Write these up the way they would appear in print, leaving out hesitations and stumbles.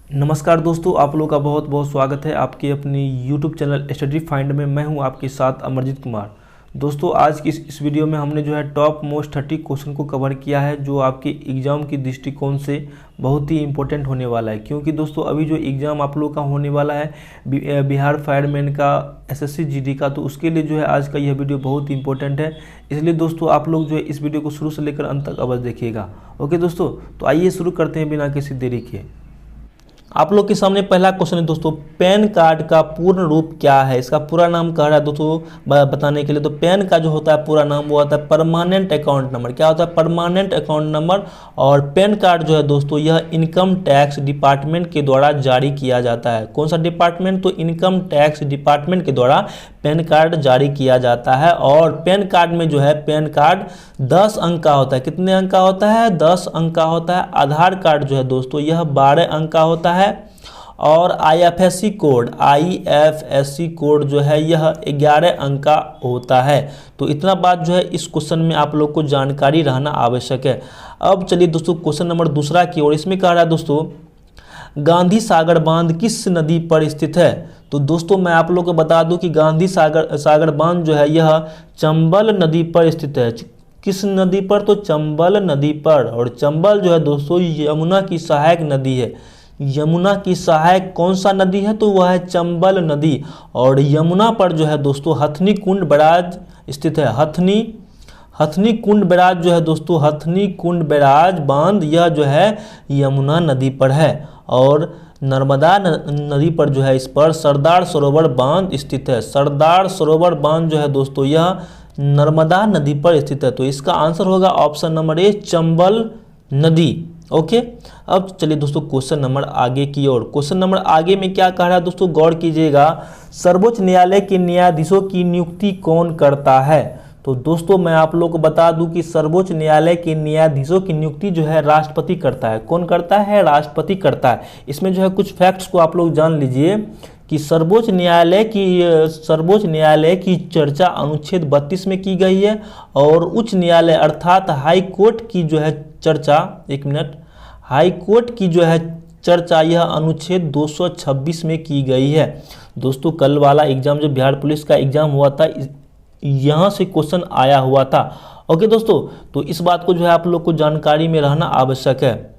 नमस्कार दोस्तों, आप लोगों का बहुत बहुत स्वागत है आपके अपने YouTube चैनल स्टडी फाइंड में। मैं हूं आपके साथ अमरजीत कुमार। दोस्तों, आज की इस वीडियो में हमने जो है टॉप मोस्ट 30 क्वेश्चन को कवर किया है, जो आपके एग्ज़ाम की दृष्टिकोण से बहुत ही इंपॉर्टेंट होने वाला है। क्योंकि दोस्तों अभी जो एग्ज़ाम आप लोगों का होने वाला है बिहार फायरमैन का, SSC GD का, तो उसके लिए जो है आज का यह वीडियो बहुत ही इंपॉर्टेंट है। इसलिए दोस्तों आप लोग जो है इस वीडियो को शुरू से लेकर अंत तक अवश्य देखिएगा। ओके दोस्तों, तो आइए शुरू करते हैं बिना किसी देरी के। आप लोग के सामने पहला क्वेश्चन है दोस्तों, पैन कार्ड का पूर्ण रूप क्या है? इसका पूरा नाम कह रहा है दोस्तों बताने के लिए। तो पैन का जो होता है पूरा नाम वो होता है परमानेंट अकाउंट नंबर। क्या होता है? Permanent account number. और पैन कार्ड जो है दोस्तों यह इनकम टैक्स डिपार्टमेंट के द्वारा जारी किया जाता है। कौन सा डिपार्टमेंट? तो इनकम टैक्स डिपार्टमेंट के द्वारा पैन कार्ड जारी किया जाता है। और पैन कार्ड में जो है पैन कार्ड 10 अंक का होता है। कितने अंक का होता है? 10 अंक का होता है। आधार कार्ड जो है दोस्तों यह 12 अंक का होता है। और IFSC कोड जो है यह 11 अंक का होता है। तो इतना बात जो है इस क्वेश्चन में आप लोग को जानकारी रहना आवश्यक है। अब चलिए दोस्तों क्वेश्चन नंबर दूसरा की ओर। इसमें कह रहा है दोस्तों, गांधी सागर बांध किस नदी पर स्थित है? तो दोस्तों मैं आप लोगों को बता दूं कि गांधी सागर बांध जो है यह चंबल नदी पर स्थित है। किस नदी पर? तो चंबल नदी पर। और चंबल जो है दोस्तों यमुना की सहायक नदी है। यमुना की सहायक कौन सा नदी है? तो वह है चंबल नदी। और यमुना पर जो है दोस्तों हथनी कुंड बैराज स्थित है। हथनी कुंड बैराज जो है दोस्तों, हथनी कुंड बैराज बांध यह जो है यमुना नदी पर है। और नर्मदा नदी पर जो है इस पर सरदार सरोवर बांध स्थित है। सरदार सरोवर बांध जो है दोस्तों यह नर्मदा नदी पर स्थित है। तो इसका आंसर होगा ऑप्शन नंबर ए, चंबल नदी। ओके, अब चलिए दोस्तों क्वेश्चन नंबर आगे की ओर। क्वेश्चन नंबर आगे में क्या कह रहा है दोस्तों, गौर कीजिएगा। सर्वोच्च न्यायालय के न्यायाधीशों की नियुक्ति कौन करता है? तो दोस्तों मैं आप लोग को बता दूं कि सर्वोच्च न्यायालय के न्यायाधीशों की नियुक्ति जो है राष्ट्रपति करता है। कौन करता है? राष्ट्रपति करता है। इसमें जो है कुछ फैक्ट्स को आप लोग जान लीजिए कि सर्वोच्च न्यायालय की चर्चा अनुच्छेद 32 में की गई है। और उच्च न्यायालय अर्थात हाई कोर्ट की जो है चर्चा, हाई कोर्ट की जो है चर्चा यह अनुच्छेद 226 में की गई है। दोस्तों कल वाला एग्जाम जो बिहार पुलिस का एग्जाम हुआ था, यहाँ से क्वेश्चन आया हुआ था। ओके दोस्तों, तो इस बात को जो है आप लोग को जानकारी में रहना आवश्यक है।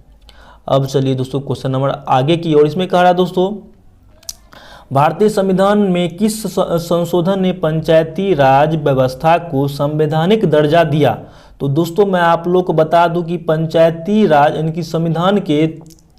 अब चलिए दोस्तों क्वेश्चन नंबर आगे की ओर। इसमें कह रहा है दोस्तों, भारतीय संविधान में किस संशोधन ने पंचायती राज व्यवस्था को संवैधानिक दर्जा दिया? तो दोस्तों मैं आप लोग को बता दूं कि पंचायती राज यानी कि संविधान के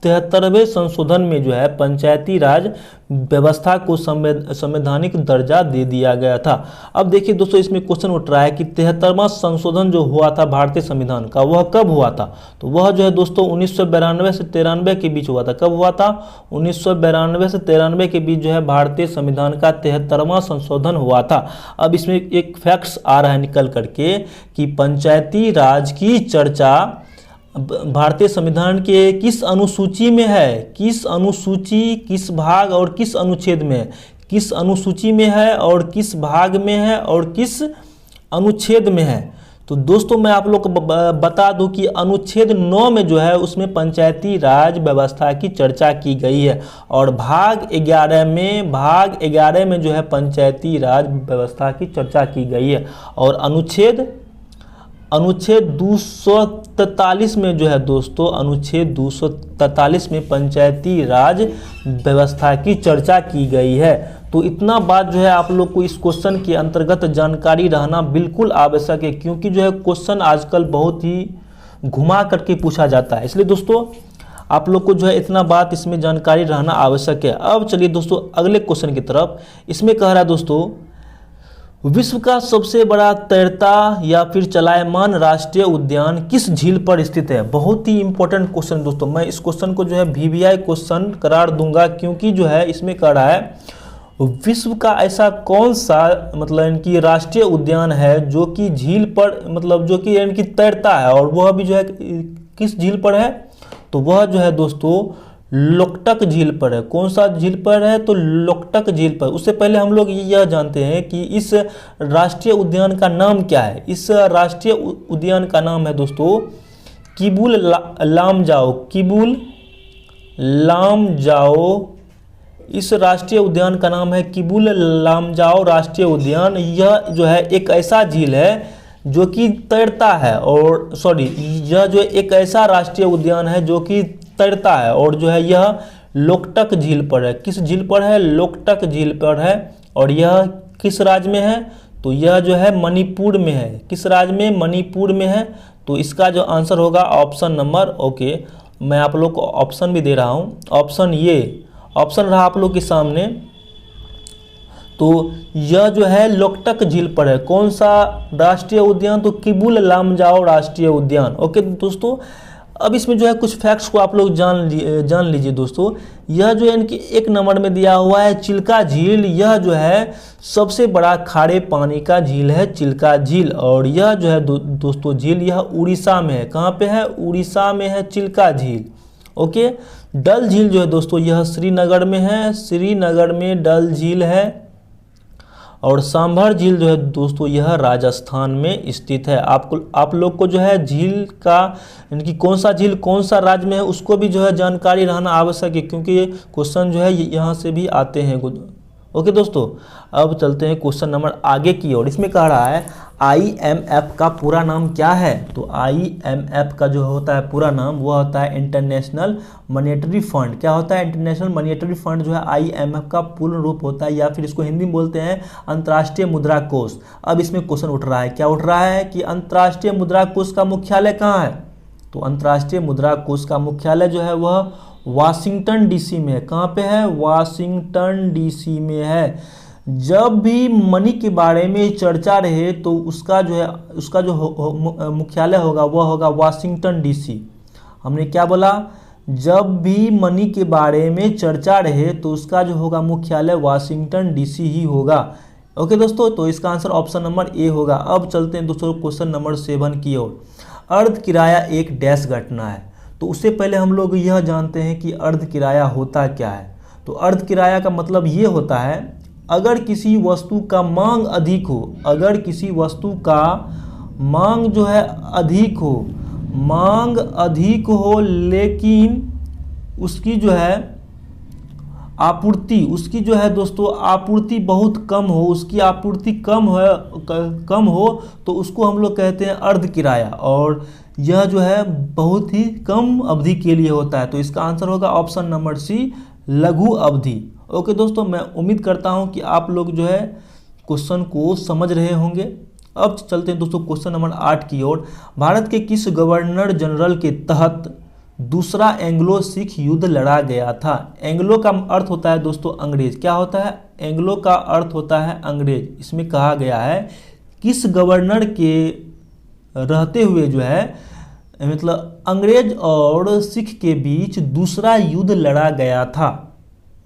73वें संशोधन में जो है पंचायती राज व्यवस्था को संवैधानिक दर्जा दे दिया गया था। अब देखिए दोस्तों इसमें क्वेश्चन उठ रहा है कि 73वां संशोधन जो हुआ था भारतीय संविधान का, वह कब हुआ था? तो वह जो है दोस्तों 1992 से 93 के बीच हुआ था। कब हुआ था? 1992 से 93 के बीच जो है भारतीय संविधान का 73वां संशोधन हुआ था। अब इसमें एक फैक्ट्स आ रहा है निकल करके कि पंचायती राज की चर्चा भारतीय संविधान के किस अनुसूची में है, किस अनुसूची, किस भाग और किस अनुच्छेद में है, किस अनुसूची में है और किस भाग में है और किस अनुच्छेद में है? तो दोस्तों मैं आप लोग को बता दूं कि अनुच्छेद 9 में जो है उसमें पंचायती राज व्यवस्था की चर्चा की गई है। और भाग 11 में जो है पंचायती राज व्यवस्था की चर्चा की गई है। और अनुच्छेद 243 में जो है दोस्तों, अनुच्छेद 243 में पंचायती राज व्यवस्था की चर्चा की गई है। तो इतना बात जो है आप लोग को इस क्वेश्चन के अंतर्गत जानकारी रहना बिल्कुल आवश्यक है। क्योंकि जो है क्वेश्चन आजकल बहुत ही घुमा करके पूछा जाता है। इसलिए दोस्तों आप लोग को जो है इतना बात इसमें जानकारी रहना आवश्यक है। अब चलिए दोस्तों अगले क्वेश्चन की तरफ। इसमें कह रहा है दोस्तों, विश्व का सबसे बड़ा तैरता या फिर चलायमान राष्ट्रीय उद्यान किस झील पर स्थित है? बहुत ही इंपॉर्टेंट क्वेश्चन दोस्तों। मैं इस क्वेश्चन को जो है VVI क्वेश्चन करार दूंगा। क्योंकि जो है इसमें कह रहा है विश्व का ऐसा कौन सा मतलब इनकी राष्ट्रीय उद्यान है जो कि झील पर मतलब जो कि इनकी तैरता है, और वह भी जो है किस झील पर है? तो वह जो है दोस्तों लोकटक झील पर है। कौन सा झील पर है? तो लोकटक झील पर। उससे पहले हम लोग यह जानते हैं कि इस राष्ट्रीय उद्यान का नाम क्या है। इस राष्ट्रीय उद्यान का नाम है दोस्तों किबुल लामजाओ, किबुल लामजाओ, इस राष्ट्रीय उद्यान का नाम है किबुल लामजाओ राष्ट्रीय उद्यान। यह जो है एक ऐसा झील है जो कि तैरता है, और यह जो एक ऐसा राष्ट्रीय उद्यान है जो कि तैरता है, और जो है यह लोकटक झील पर है। किस झील पर है? लोकटक झील पर है। और यह किस राज्य में है? तो यह जो है मणिपुर में है। किस राज्य में? मणिपुर में है। तो इसका जो आंसर होगा ऑप्शन नंबर, ओके मैं आप लोग को ऑप्शन भी दे रहा हूँ, ऑप्शन ये ऑप्शन रहा आप लोग के सामने। तो यह जो है लोकटक झील पर है। कौन सा राष्ट्रीय उद्यान? तो किबुल लामजाओ राष्ट्रीय उद्यान। ओके दोस्तों, अब इसमें जो है कुछ फैक्ट्स को आप लोग जान लीजिए दोस्तों। यह जो है इनकी 1 नंबर में दिया हुआ है चिल्का झील। यह जो है सबसे बड़ा खारे पानी का झील है चिल्का झील, और यह जो है दोस्तों झील यह उड़ीसा में है। कहाँ पे है? उड़ीसा में है चिल्का झील। ओके, डल झील जो है दोस्तों यह श्रीनगर में है। श्रीनगर में डल झील है। और सांभर झील जो है दोस्तों यह राजस्थान में स्थित है। आप लोग को जो है झील का इनकी कौन सा झील कौन सा राज्य में है उसको भी जो है जानकारी रहना आवश्यक है, क्योंकि ये क्वेश्चन जो है यहाँ से भी आते हैं। ओके दोस्तों, अब चलते हैं क्वेश्चन नंबर आगे की ओर। इसमें कह रहा है IMF का पूरा नाम क्या है? तो IMF का जो होता है पूरा नाम वो होता है इंटरनेशनल मॉनेटरी फंड। क्या होता है? इंटरनेशनल मॉनेटरी फंड जो है IMF का पूर्ण रूप होता है, या फिर इसको हिंदी में बोलते हैं अंतर्राष्ट्रीय मुद्रा कोष। अब इसमें क्वेश्चन उठ रहा है, क्या उठ रहा है कि अंतर्राष्ट्रीय मुद्रा कोष का मुख्यालय कहाँ है? तो अंतर्राष्ट्रीय मुद्रा कोष का मुख्यालय जो है वह वाशिंगटन DC में है। कहाँ पे है? वाशिंगटन DC में है। जब भी मनी के बारे में चर्चा रहे तो उसका जो मुख्यालय होगा वह होगा वाशिंगटन DC। हमने क्या बोला? जब भी मनी के बारे में चर्चा रहे तो उसका जो होगा मुख्यालय वाशिंगटन DC ही होगा। ओके दोस्तों, तो इसका आंसर ऑप्शन नंबर ए होगा। अब चलते हैं दोस्तों क्वेश्चन नंबर 7 की ओर। अर्ध किराया एक डैश घटना है। तो उससे पहले हम लोग यह जानते हैं कि अर्ध किराया होता क्या है। तो अर्ध किराया का मतलब ये होता है, अगर किसी वस्तु का मांग अधिक हो, अगर किसी वस्तु का मांग जो है अधिक हो, मांग अधिक हो लेकिन उसकी जो है आपूर्ति, उसकी जो है दोस्तों आपूर्ति बहुत कम हो, उसकी आपूर्ति कम हो तो उसको हम लोग कहते हैं अर्ध किराया, और यह जो है बहुत ही कम अवधि के लिए होता है। तो इसका आंसर होगा ऑप्शन नंबर सी, लघु अवधि। ओके दोस्तों, मैं उम्मीद करता हूं कि आप लोग जो है क्वेश्चन को समझ रहे होंगे। अब चलते हैं दोस्तों क्वेश्चन नंबर 8 की ओर। भारत के किस गवर्नर जनरल के तहत दूसरा एंग्लो सिख युद्ध लड़ा गया था? एंग्लो का अर्थ होता है दोस्तों अंग्रेज। क्या होता है? एंग्लो का अर्थ होता है अंग्रेज। इसमें कहा गया है किस गवर्नर के रहते हुए जो है मतलब अंग्रेज और सिख के बीच दूसरा युद्ध लड़ा गया था।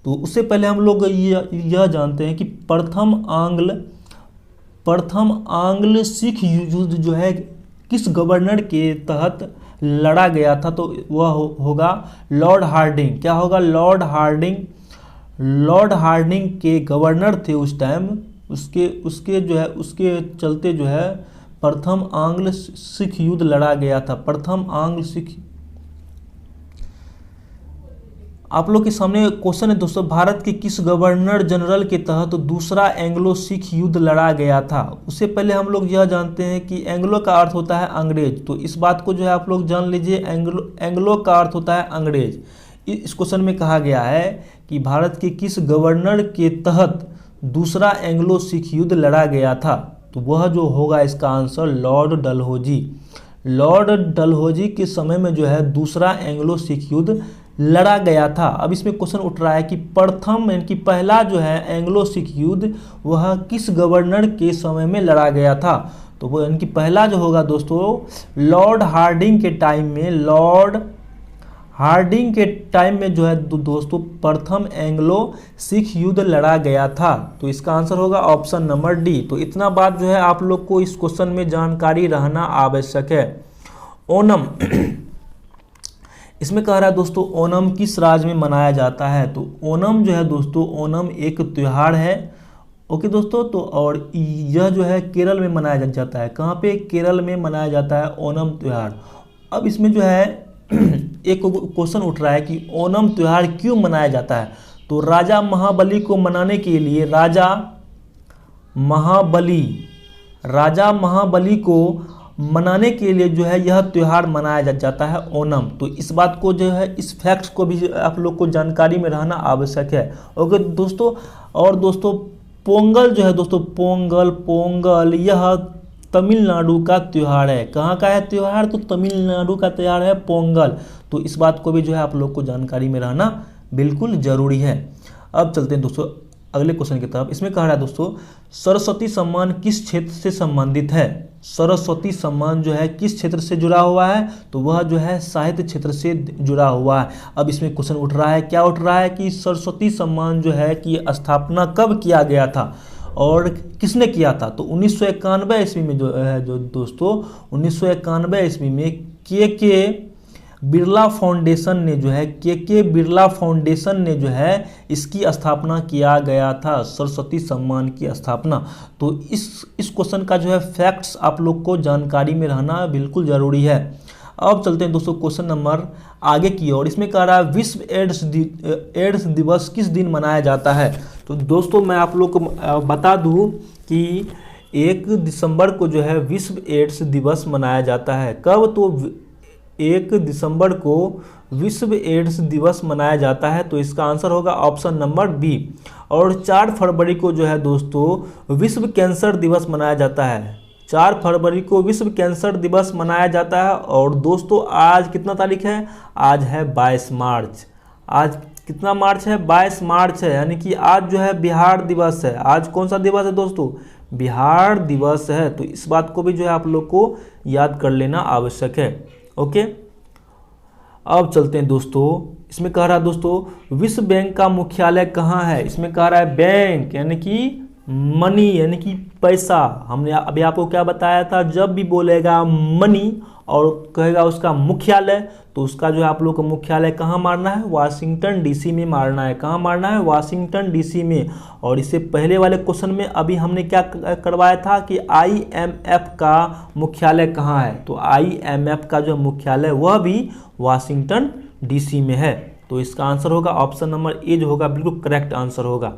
तो उससे पहले हम लोग यह जानते हैं कि प्रथम आंग्ल सिख युद्ध जो है किस गवर्नर के तहत लड़ा गया था? तो वह होगा लॉर्ड हार्डिंग। क्या होगा? Lord Hardinge. लॉर्ड हार्डिंग के गवर्नर थे उस टाइम। उसके जो है उसके चलते जो है प्रथम आंग्ल सिख युद्ध लड़ा गया था। प्रथम आंग्ल सिख। आप लोग के सामने क्वेश्चन है दोस्तों, भारत के किस गवर्नर जनरल के तहत दूसरा एंग्लो सिख युद्ध लड़ा गया था? उससे पहले हम लोग यह जानते हैं कि एंग्लो का अर्थ होता है अंग्रेज। तो इस बात को जो है आप लोग जान लीजिए, एंग्लो का अर्थ होता है अंग्रेज। इस क्वेश्चन में कहा गया है कि भारत के किस गवर्नर के तहत दूसरा एंग्लो सिख युद्ध लड़ा गया था? तो वह जो होगा इसका answer Lord Dalhousie. Lord Dalhousie के समय में जो है दूसरा एंग्लो सिख युद्ध लड़ा गया था। अब इसमें क्वेश्चन उठ रहा है कि प्रथम यानी कि पहला जो है एंग्लो सिख युद्ध वह किस गवर्नर के समय में लड़ा गया था? तो वो यानी कि पहला जो होगा दोस्तों लॉर्ड हार्डिंग के टाइम में, लॉर्ड हार्डिंग के टाइम में जो है दोस्तों प्रथम एंग्लो सिख युद्ध लड़ा गया था। तो इसका आंसर होगा ऑप्शन नंबर डी। तो इतना बात जो है आप लोग को इस क्वेश्चन में जानकारी रहना आवश्यक है। ओणम इसमें कह रहा है दोस्तों ओणम किस राज्य में मनाया जाता है? तो ओणम जो है दोस्तों, ओणम एक त्यौहार है। ओके दोस्तों, तो और यह जो है केरल में मनाया जाता है। कहाँ पे? केरल में मनाया जाता है ओणम त्यौहार। अब इसमें जो है एक क्वेश्चन उठ रहा है कि ओणम त्योहार क्यों मनाया जाता है। तो राजा महाबली को मनाने के लिए, राजा महाबली को मनाने के लिए जो है यह त्यौहार मनाया जाता है ओणम। तो इस बात को जो है, इस फैक्ट्स को भी आप लोग को जानकारी में रहना आवश्यक है। ओके दोस्तों, और दोस्तों पोंगल जो है दोस्तों, पोंगल यह तमिलनाडु का त्यौहार है। कहाँ का है त्यौहार? तो तमिलनाडु का त्यौहार है पोंगल। तो इस बात को भी जो है आप लोग को जानकारी में रहना बिल्कुल जरूरी है। अब चलते हैं दोस्तों अगले क्वेश्चन की तरफ। इसमें कह रहा है दोस्तों, सरस्वती सम्मान किस क्षेत्र से संबंधित है? सरस्वती सम्मान जो है किस क्षेत्र से जुड़ा हुआ है? तो वह जो है साहित्य क्षेत्र से जुड़ा हुआ है। अब इसमें क्वेश्चन उठ रहा है, क्या उठ रहा है कि सरस्वती सम्मान जो है कि स्थापना कब किया गया था और किसने किया था? तो 1991 ईस्वी में जो है, जो दोस्तों 1991 ईस्वी में के बिरला फाउंडेशन ने जो है, के बिरला फाउंडेशन ने जो है इसकी स्थापना किया गया था, सरस्वती सम्मान की स्थापना। तो इस क्वेश्चन का जो है फैक्ट्स आप लोग को जानकारी में रहना बिल्कुल ज़रूरी है। अब चलते हैं दोस्तों क्वेश्चन नंबर आगे की ओर। इसमें कह रहा है विश्व एड्स दिवस किस दिन मनाया जाता है? तो दोस्तों मैं आप लोग को बता दूं कि 1 दिसंबर को जो है विश्व एड्स दिवस मनाया जाता है। कब? तो 1 दिसंबर को विश्व एड्स दिवस मनाया जाता है। तो इसका आंसर होगा ऑप्शन नंबर बी। और 4 फरवरी को जो है दोस्तों विश्व कैंसर दिवस मनाया जाता है। 4 फरवरी को विश्व कैंसर दिवस मनाया जाता है। और दोस्तों आज कितना तारीख है? आज है 22 मार्च। आज कितना मार्च है? 22 मार्च है, यानी कि आज जो है बिहार दिवस है। आज कौन सा दिवस है दोस्तों? बिहार दिवस है। तो इस बात को भी जो है आप लोग को याद कर लेना आवश्यक है। ओके, अब चलते हैं दोस्तों। इसमें कह रहा है दोस्तों विश्व बैंक का मुख्यालय कहाँ है? इसमें कह रहा है बैंक यानी कि मनी यानी कि पैसा। हमने अभी आपको क्या बताया था, जब भी बोलेगा मनी और कहेगा उसका मुख्यालय, तो उसका जो है आप लोग को मुख्यालय कहाँ मारना है? वाशिंगटन डीसी में मारना है। कहाँ मारना है? वाशिंगटन डीसी में। और इससे पहले वाले क्वेश्चन में अभी हमने क्या करवाया था कि IMF का मुख्यालय कहाँ है? तो IMF का जो मुख्यालय वह भी वाशिंगटन डीसी में है। तो इसका आंसर होगा ऑप्शन नंबर ए जो होगा बिल्कुल करेक्ट आंसर होगा।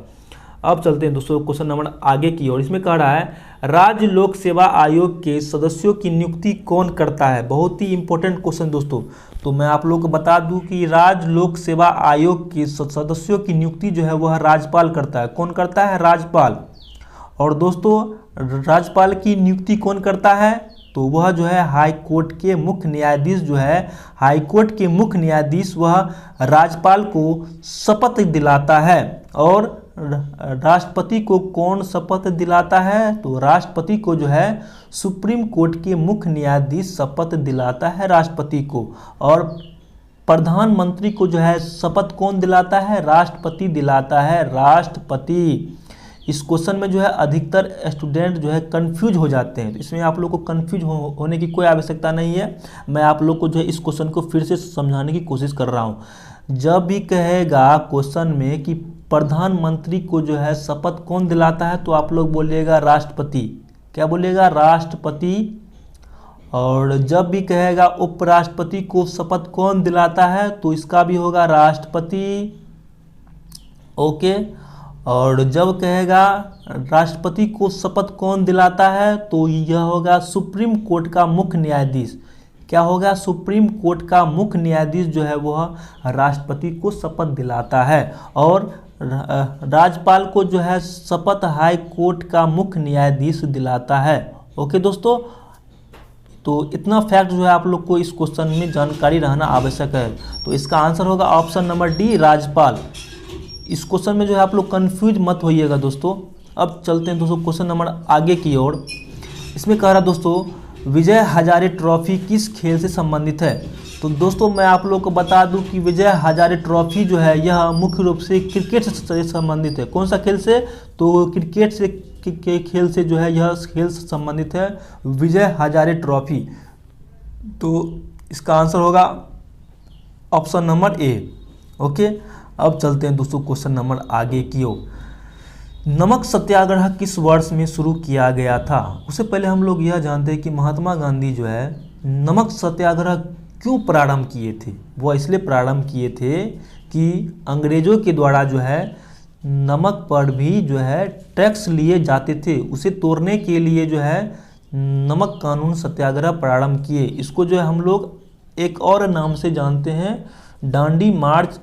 अब चलते हैं दोस्तों क्वेश्चन नंबर आगे की ओर। इसमें कह रहा है राज्य लोक सेवा आयोग के सदस्यों की नियुक्ति कौन करता है? बहुत ही इंपॉर्टेंट क्वेश्चन दोस्तों। तो मैं आप लोगों को बता दूं कि राज्य लोक सेवा आयोग के सदस्यों की नियुक्ति जो है वह राज्यपाल करता है। कौन करता है? राज्यपाल। और दोस्तों राज्यपाल की नियुक्ति कौन करता है? तो वह जो है हाई कोर्ट के मुख्य न्यायाधीश जो है, हाई कोर्ट के मुख्य न्यायाधीश वह राज्यपाल को शपथ दिलाता है। और राष्ट्रपति को कौन शपथ दिलाता है? तो राष्ट्रपति को जो है सुप्रीम कोर्ट के मुख्य न्यायाधीश शपथ दिलाता है राष्ट्रपति को। और प्रधानमंत्री को जो है शपथ कौन दिलाता है? राष्ट्रपति दिलाता है, राष्ट्रपति। इस क्वेश्चन में जो है अधिकतर स्टूडेंट जो है कंफ्यूज हो जाते हैं। तो इसमें आप लोग को कंफ्यूज होने की कोई आवश्यकता नहीं है। मैं आप लोग को जो है इस क्वेश्चन को फिर से समझाने की कोशिश कर रहा हूँ। जब भी कहेगा क्वेश्चन में कि प्रधानमंत्री को जो है शपथ कौन दिलाता है, तो आप लोग बोलिएगा राष्ट्रपति। क्या बोलिएगा? राष्ट्रपति। और जब भी कहेगा उपराष्ट्रपति को शपथ कौन दिलाता है, तो इसका भी होगा राष्ट्रपति। ओके। और जब कहेगा राष्ट्रपति को शपथ कौन दिलाता है, तो यह होगा सुप्रीम कोर्ट का मुख्य न्यायाधीश। क्या होगा? सुप्रीम कोर्ट का मुख्य न्यायाधीश जो है वह राष्ट्रपति को शपथ दिलाता है। और राज्यपाल को जो है शपथ हाई कोर्ट का मुख्य न्यायाधीश दिलाता है। ओके दोस्तों, तो इतना फैक्ट जो है आप लोग को इस क्वेश्चन में जानकारी रहना आवश्यक है। तो इसका आंसर होगा ऑप्शन नंबर डी, राज्यपाल। इस क्वेश्चन में जो है आप लोग कंफ्यूज मत होइएगा दोस्तों। अब चलते हैं दोस्तों क्वेश्चन नंबर आगे की ओर। इसमें कह रहा दोस्तों विजय हजारे ट्रॉफी किस खेल से संबंधित है? तो दोस्तों मैं आप लोग को बता दूं कि विजय हजारे ट्रॉफी जो है यह मुख्य रूप से क्रिकेट से संबंधित है। कौन सा खेल से? तो क्रिकेट से के खेल से जो है यह खेल से संबंधित है, विजय हजारे ट्रॉफी। तो इसका आंसर होगा ऑप्शन नंबर ए। ओके, अब चलते हैं दोस्तों क्वेश्चन नंबर आगे की ओर। नमक सत्याग्रह किस वर्ष में शुरू किया गया था? उससे पहले हम लोग यह जानते हैं कि महात्मा गांधी जो है नमक सत्याग्रह क्यों प्रारंभ किए थे? वह इसलिए प्रारंभ किए थे कि अंग्रेजों के द्वारा जो है नमक पर भी जो है टैक्स लिए जाते थे, उसे तोड़ने के लिए जो है नमक कानून सत्याग्रह प्रारंभ किए। इसको जो है हम लोग एक और नाम से जानते हैं, डांडी मार्च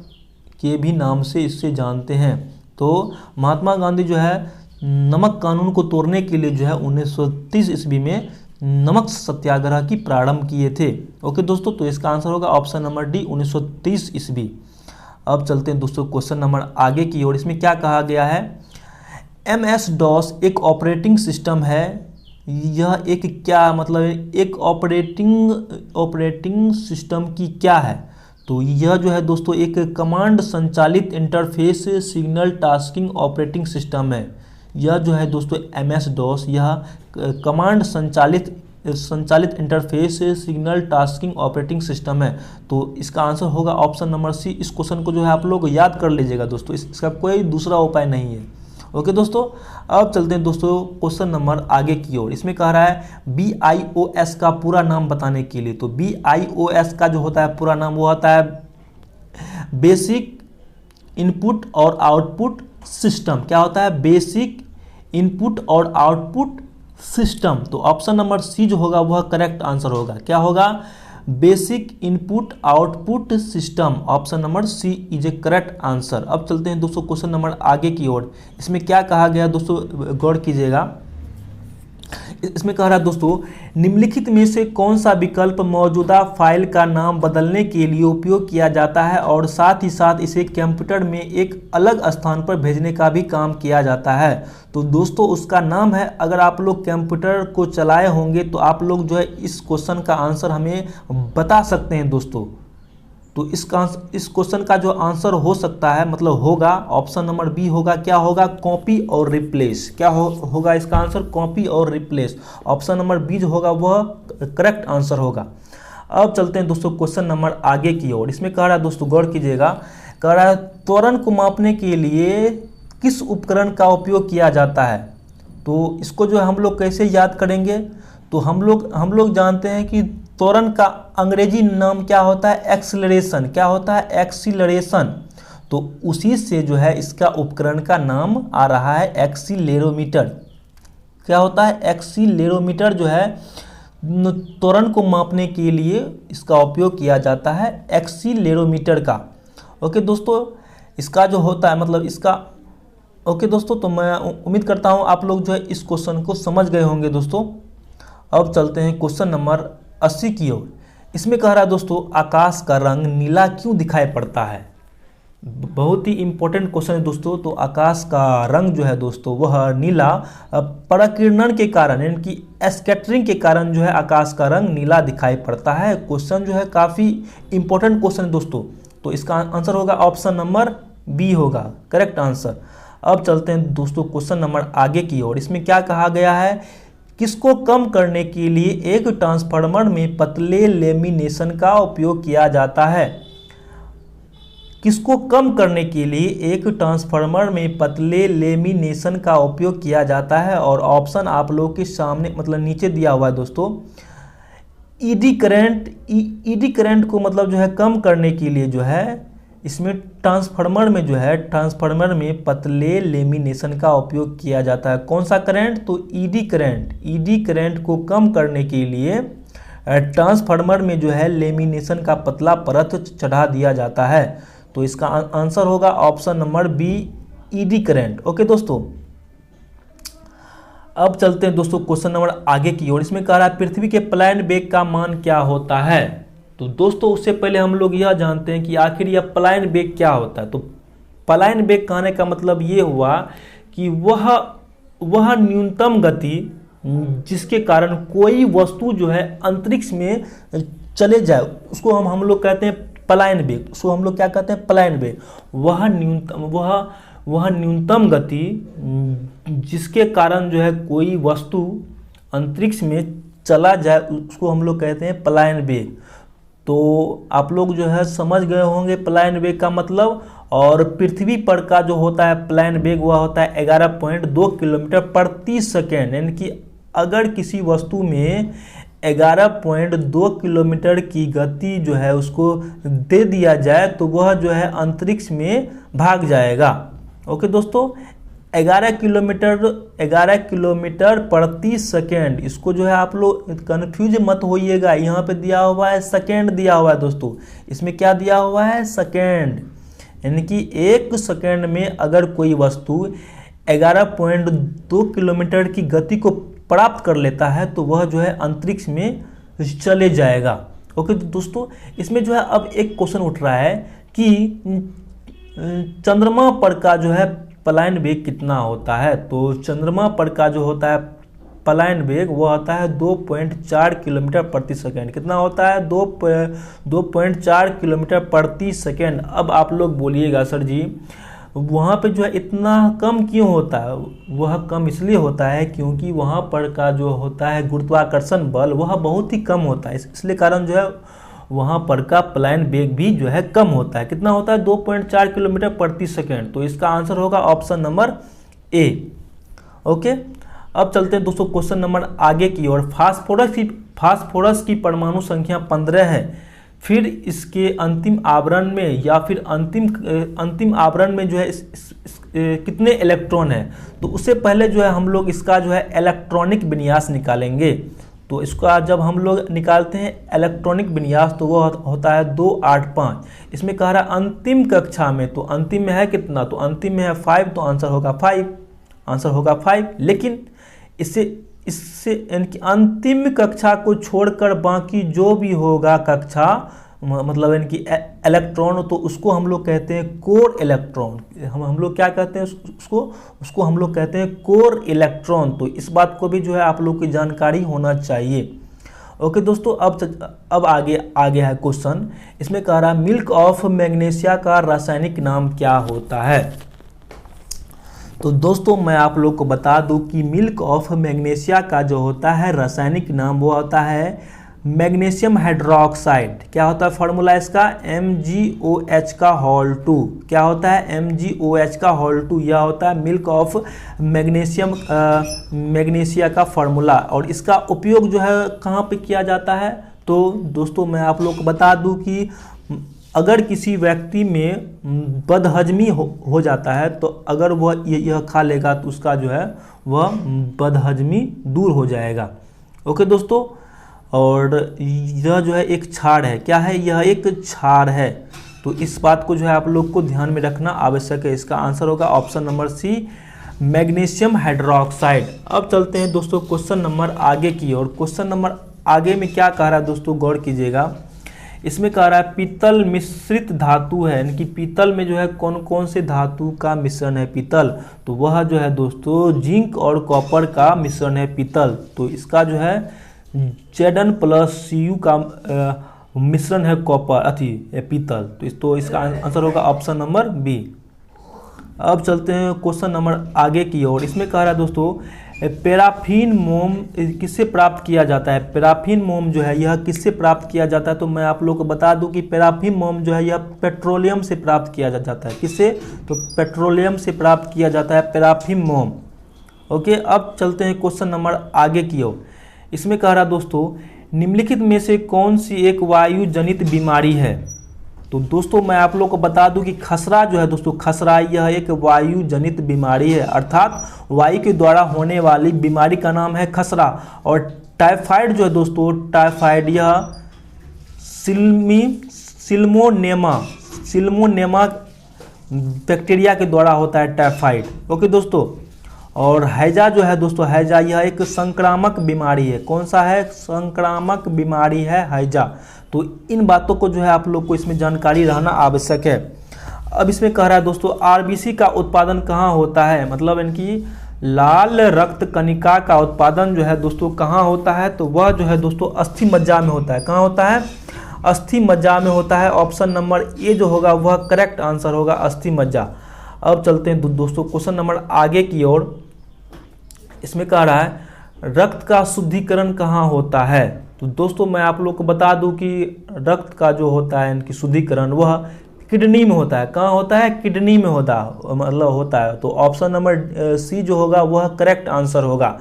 के भी नाम से इससे जानते हैं। तो महात्मा गांधी जो है नमक कानून को तोड़ने के लिए जो है 1930 ईस्वी में नमक सत्याग्रह की प्रारंभ किए थे। ओके दोस्तों, तो इसका आंसर होगा ऑप्शन नंबर डी 1930 ईस्वी। अब चलते हैं दोस्तों क्वेश्चन नंबर आगे की ओर। इसमें क्या कहा गया है? MS-DOS एक ऑपरेटिंग सिस्टम है। यह एक क्या मतलब एक ऑपरेटिंग सिस्टम की क्या है? तो यह जो है दोस्तों एक कमांड संचालित interface signal tasking operating system है। यह जो है दोस्तों MS-DOS यह कमांड संचालित interface signal tasking operating system है। तो इसका आंसर होगा ऑप्शन नंबर सी। इस क्वेश्चन को जो है आप लोग याद कर लीजिएगा दोस्तों, इसका कोई दूसरा उपाय नहीं है। ओके दोस्तों, अब चलते हैं दोस्तों क्वेश्चन नंबर आगे की ओर। इसमें कह रहा है BIOS का पूरा नाम बताने के लिए। तो BIOS का जो होता है पूरा नाम वो होता है बेसिक इनपुट और आउटपुट सिस्टम। क्या होता है? बेसिक इनपुट और आउटपुट सिस्टम। तो ऑप्शन नंबर सी जो होगा वह करेक्ट आंसर होगा। क्या होगा? Basic input output system. Option number C is a correct answer. अब चलते हैं दोस्तों क्वेश्चन नंबर आगे की ओर। इसमें क्या कहा गया दोस्तों, गौर कीजिएगा। इसमें कह रहा है दोस्तों निम्नलिखित में से कौन सा विकल्प मौजूदा फाइल का नाम बदलने के लिए उपयोग किया जाता है और साथ ही साथ इसे कंप्यूटर में एक अलग स्थान पर भेजने का भी काम किया जाता है? तो दोस्तों उसका नाम है, अगर आप लोग कंप्यूटर को चलाए होंगे तो आप लोग जो है इस क्वेश्चन का आंसर हमें बता सकते हैं दोस्तों। तो इस क्वेश्चन का जो आंसर हो सकता है मतलब होगा ऑप्शन नंबर बी होगा। क्या होगा? कॉपी और रिप्लेस। क्या होगा इसका आंसर? कॉपी और रिप्लेस। ऑप्शन नंबर बी जो होगा वह करेक्ट आंसर होगा। अब चलते हैं दोस्तों क्वेश्चन नंबर आगे की ओर। इसमें कह रहा है दोस्तों गौर कीजिएगा, कह रहा है त्वरण को मापने के लिए किस उपकरण का उपयोग किया जाता है? तो इसको जो है हम लोग कैसे याद करेंगे? तो हम लोग जानते हैं कि त्वरण का अंग्रेजी नाम क्या होता है? एक्सीलरेशन। क्या होता है? एक्सीलरेशन। तो उसी से जो है इसका उपकरण का नाम आ रहा है एक्सीलेरोमीटर। क्या होता है? एक्सीलेरोमीटर जो है त्वरण को मापने के लिए इसका उपयोग किया जाता है, एक्सीलेरोमीटर का। ओके दोस्तों, इसका जो होता है मतलब इसका ओके दोस्तों, तो मैं उम्मीद करता हूँ आप लोग जो है इस क्वेश्चन को समझ गए होंगे दोस्तों। अब चलते हैं क्वेश्चन नंबर 80 की ओर। इसमें कह रहा है दोस्तों आकाश का रंग नीला क्यों दिखाई पड़ता है? बहुत ही इंपॉर्टेंट क्वेश्चन है दोस्तों। तो आकाश का रंग जो है दोस्तों वह नीला पराकिरणन के कारण यानी कि स्कैटरिंग के कारण जो है आकाश का रंग नीला दिखाई पड़ता है। क्वेश्चन जो है काफ़ी इंपॉर्टेंट क्वेश्चन है दोस्तों। तो इसका आंसर होगा ऑप्शन नंबर बी होगा करेक्ट आंसर। अब चलते हैं दोस्तों क्वेश्चन नंबर आगे की ओर। इसमें क्या कहा गया है? किसको कम करने के लिए एक ट्रांसफार्मर में पतले लेमिनेशन का उपयोग किया जाता है? किसको कम करने के लिए एक ट्रांसफार्मर में पतले लेमिनेशन का उपयोग किया जाता है? और ऑप्शन आप लोग के सामने मतलब नीचे दिया हुआ है दोस्तों। ईडी करंट को मतलब जो है कम करने के लिए जो है इसमें ट्रांसफार्मर में पतले लेमिनेशन का उपयोग किया जाता है। कौन सा करंट? तो ईडी करंट को कम करने के लिए ट्रांसफार्मर में जो है लेमिनेशन का पतला परत चढ़ा दिया जाता है। तो इसका आंसर होगा option number B eddy current. Okay दोस्तों, अब चलते हैं दोस्तों क्वेश्चन नंबर आगे की ओर। इसमें कह रहा है पृथ्वी के प्लायन वेग का मान क्या होता है? तो दोस्तों उससे पहले हम लोग यह जानते हैं कि आखिर यह प्लायन वेग क्या होता है। तो प्लायन वेग कहने का मतलब ये हुआ कि वह न्यूनतम गति जिसके कारण कोई वस्तु जो है अंतरिक्ष में चले जाए उसको हम लोग कहते हैं प्लायन वेग। उसको हम लोग क्या कहते हैं? प्लायन वेग। वह न्यूनतम गति जिसके कारण जो है कोई वस्तु अंतरिक्ष में चला जाए उसको हम लोग कहते हैं प्लायन वेग। तो आप लोग जो है समझ गए होंगे प्लायन वेग का मतलब। और पृथ्वी पर का जो होता है प्लायन वेग वह होता है 11.2 किलोमीटर प्रति सेकेंड। यानी कि अगर किसी वस्तु में 11.2 किलोमीटर की गति जो है उसको दे दिया जाए तो वह जो है अंतरिक्ष में भाग जाएगा। ओके दोस्तों, 11 किलोमीटर प्रति सेकेंड, इसको जो है आप लोग कन्फ्यूज मत होइएगा, यहाँ पे दिया हुआ है सेकेंड दिया हुआ है दोस्तों, इसमें क्या दिया हुआ है सेकेंड, यानी कि 1 सेकेंड में अगर कोई वस्तु 11.2 किलोमीटर की गति को प्राप्त कर लेता है तो वह जो है अंतरिक्ष में चले जाएगा। ओके दोस्तों, इसमें जो है अब एक क्वेश्चन उठ रहा है कि चंद्रमा पर का जो है पलायन वेग कितना होता है। तो चंद्रमा पर का जो होता है पलायन वेग वो होता है 2.4 किलोमीटर प्रति सेकेंड। कितना होता है? 2.4 किलोमीटर प्रति सेकेंड। अब आप लोग बोलिएगा सर जी वहाँ पे जो है इतना कम क्यों होता है? वह कम इसलिए होता है क्योंकि वहाँ पर का जो होता है गुरुत्वाकर्षण बल वह बहुत ही कम होता है, इसलिए कारण जो है वहाँ पर का पलायन वेग भी जो है कम होता है। कितना होता है? 2.4 किलोमीटर प्रति सेकेंड। तो इसका आंसर होगा ऑप्शन नंबर ए। ओके, अब चलते हैं दोस्तों क्वेश्चन नंबर आगे की ओर। फास्फोरस की परमाणु संख्या 15 है, फिर इसके अंतिम आवरण में या फिर अंतिम आवरण में जो है कितने इलेक्ट्रॉन है? तो उससे पहले जो है हम लोग इसका जो है इलेक्ट्रॉनिक विन्यास निकालेंगे। तो इसका जब हम लोग निकालते हैं इलेक्ट्रॉनिक विन्यास तो वो होता है 285। इसमें कह रहा है अंतिम कक्षा में, तो अंतिम में है कितना? तो अंतिम में है 5, तो आंसर होगा 5, आंसर होगा 5। लेकिन इससे यानी कि अंतिम कक्षा को छोड़कर बाकी जो भी होगा कक्षा मतलब यानी कि इलेक्ट्रॉन, तो उसको हम लोग कहते हैं कोर इलेक्ट्रॉन। हम लोग क्या कहते हैं उसको हम लोग कहते हैं कोर इलेक्ट्रॉन। तो इस बात को भी जो है आप लोग की जानकारी होना चाहिए। ओके दोस्तों, अब आगे है क्वेश्चन। इसमें कह रहा है मिल्क ऑफ मैग्नीशिया का रासायनिक नाम क्या होता है? तो दोस्तों मैं आप लोग को बता दूं कि मिल्क ऑफ मैग्नीशिया का जो होता है रासायनिक नाम वो होता है मैग्नीशियम हाइड्रोक्साइड। क्या होता है फॉर्मूला इसका? MgOH का होल 2। क्या होता है? MgOH का होल 2। यह होता है मिल्क ऑफ मैग्नीशिया का फॉर्मूला। और इसका उपयोग जो है कहाँ पे किया जाता है? तो दोस्तों मैं आप लोग को बता दूं कि अगर किसी व्यक्ति में बदहजमी हो जाता है तो अगर वह यह खा लेगा तो उसका जो है वह बदहजमी दूर हो जाएगा। ओके दोस्तों, और यह जो है एक क्षार है। क्या है? यह एक क्षार है। तो इस बात को जो है आप लोग को ध्यान में रखना आवश्यक है। इसका आंसर होगा option number C, magnesium hydroxide. अब चलते हैं दोस्तों क्वेश्चन नंबर आगे की ओर। क्वेश्चन नंबर आगे में क्या कह रहा है दोस्तों, गौर कीजिएगा। इसमें कह रहा है पीतल मिश्रित धातु है, यानी कि पीतल में जो है कौन कौन से धातु का मिश्रण है पीतल? तो वह जो है दोस्तों जिंक और कॉपर का मिश्रण है पीतल। तो इसका जो है Zn+Cu का मिश्रण है कॉपर पीतल। तो इसका आंसर होगा ऑप्शन नंबर बी। अब चलते हैं क्वेश्चन नंबर आगे की ओर। इसमें कह रहा है दोस्तों पैराफिन मोम किससे प्राप्त किया जाता है? पैराफिन मोम जो है यह किससे प्राप्त किया जाता है? तो मैं आप लोग को बता दूं कि पैराफिन मोम जो है यह पेट्रोलियम से प्राप्त किया जाता है। किससे? तो पेट्रोलियम से प्राप्त किया जाता है पैराफिन मोम। ओके, अब चलते हैं क्वेश्चन नंबर आगे की ओर। इसमें कह रहा दोस्तों निम्नलिखित में से कौन सी एक वायु जनित बीमारी है? तो दोस्तों मैं आप लोग को बता दूं कि खसरा जो है दोस्तों, खसरा यह एक वायु जनित बीमारी है, अर्थात वायु के द्वारा होने वाली बीमारी का नाम है खसरा। और टाइफाइड जो है दोस्तों, टाइफाइड यह सिल्मोनेमा बैक्टीरिया के द्वारा होता है टाइफाइड। ओके दोस्तों, और हैजा जो है दोस्तों, हैजा यह एक संक्रामक बीमारी है। कौन सा है? संक्रामक बीमारी है हैजा। तो इन बातों को जो है आप लोग को इसमें जानकारी रहना आवश्यक है। अब इसमें कह रहा है दोस्तों आरबीसी का उत्पादन कहाँ होता है? मतलब इनकी लाल रक्त कणिका का उत्पादन जो है दोस्तों कहाँ होता है? तो वह जो है दोस्तों अस्थि मज्जा में होता है। कहाँ होता है? अस्थि मज्जा में होता है। ऑप्शन नंबर ए जो होगा वह करेक्ट आंसर होगा, अस्थि मज्जा। अब चलते हैं दोस्तों क्वेश्चन नंबर आगे की ओर। इसमें कह रहा है रक्त का शुद्धिकरण कहाँ होता है? तो दोस्तों मैं आप लोग को बता दूं कि रक्त का जो होता है इनकी शुद्धिकरण वह किडनी में होता है। कहाँ होता है? किडनी में होता है। तो ऑप्शन नंबर सी जो होगा वह करेक्ट आंसर होगा।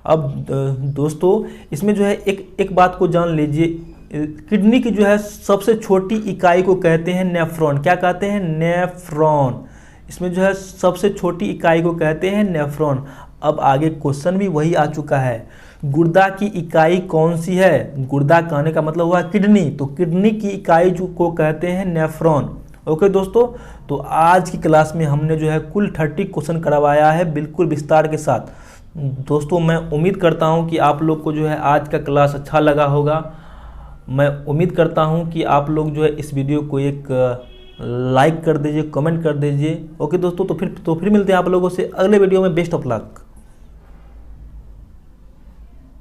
दोस्तों इसमें जो है एक बात को जान लीजिए, किडनी की जो है सबसे छोटी इकाई को कहते हैं नेफ्रॉन। क्या कहते हैं? नेफ्रॉन। इसमें जो है सबसे छोटी इकाई को कहते हैं नेफ्रॉन। अब आगे क्वेश्चन भी वही आ चुका है, गुर्दा की इकाई कौन सी है? गुर्दा कहने का मतलब हुआ किडनी, तो किडनी की इकाई जो को कहते हैं नेफ्रॉन। ओके दोस्तों, तो आज की क्लास में हमने जो है कुल 30 क्वेश्चन करवाया है बिल्कुल विस्तार के साथ। दोस्तों मैं उम्मीद करता हूं कि आप लोग को जो है आज का क्लास अच्छा लगा होगा। मैं उम्मीद करता हूं कि आप लोग जो है इस वीडियो को एक लाइक कर दीजिए, कमेंट कर दीजिए। ओके दोस्तों, तो फिर मिलते हैं आप लोगों से अगले वीडियो में। Best of luck.